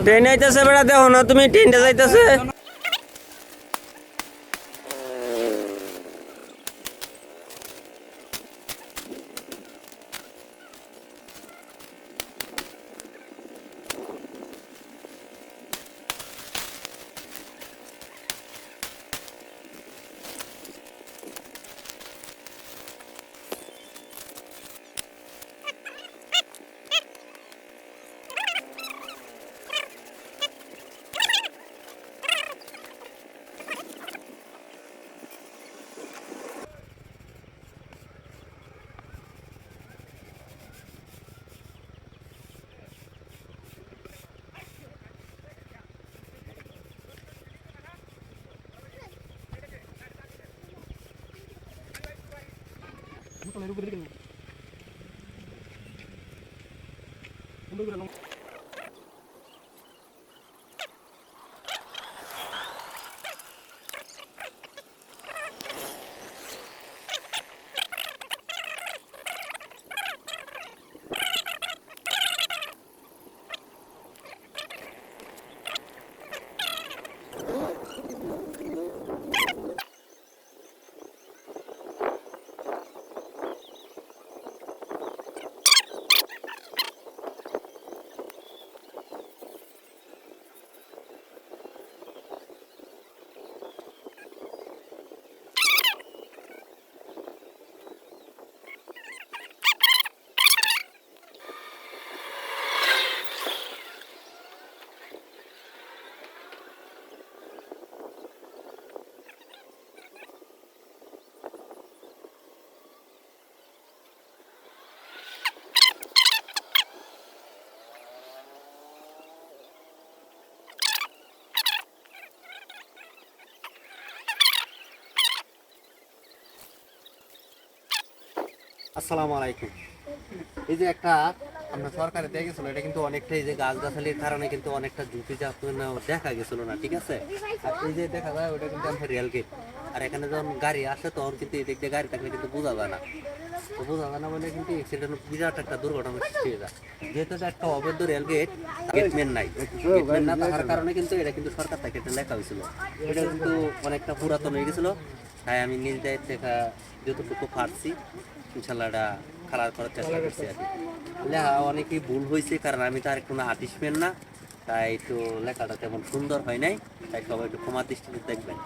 Train আইতেছে বেড়া, দেখো না তুমি ট্রেনটা যাইতেছে। আসসালামু আলাইকুম। এই যে একটা আমরা সরকারে দিয়ে গেছিল, এটা কিন্তু অনেকটা এই যে গাছগাছালির কারণে কিন্তু অনেকটা ঝুঁকি দেখা গেছিল না, ঠিক আছে। আর এই যে দেখা যায় ওটা কিন্তু আমাদের রেল গেট। আর এখানে যখন গাড়ি আসে তখন কিন্তু এদিক দিয়ে গাড়ি থাকলে কিন্তু বোঝা যায় না। তো বোঝা যায় না বলে কিন্তু অ্যাক্সিডেন্ট বিরাট একটা দুর্ঘটনা সৃষ্টি হয়ে যায়। যেহেতু এটা একটা অবৈধ রেল গেট, গেটম্যান নাই, গেটম্যান না থাকার কারণে কিন্তু এটা কিন্তু সরকার থেকে এটা লেখা হয়েছিল। এটা কিন্তু অনেকটা পুরাতন হয়ে গেছিল। তাই আমি নিজ দায়িত্বে যতটুকু পারছি ইনশাল্লাহ এটা খেলার করার চেষ্টা করছি আর কি। লেখা অনেকই ভুল হয়েছে, কারণ আমি তো আর কোনো আর্টিস্টম্যান না, তাই একটু লেখাটা তেমন সুন্দর হয় নাই। তাই সবাই একটু ক্ষমা দৃষ্টিতে দেখবেন,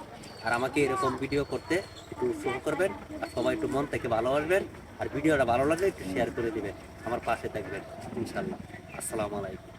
আর আমাকে এরকম ভিডিও করতে একটু উৎসাহ করবেন, আর সবাই একটু মন থেকে ভালোবাসবেন। আর ভিডিওটা ভালো লাগলে একটু শেয়ার করে দিবেন, আমার পাশে থাকবেন ইনশাল্লাহ। আসসালামু আলাইকুম।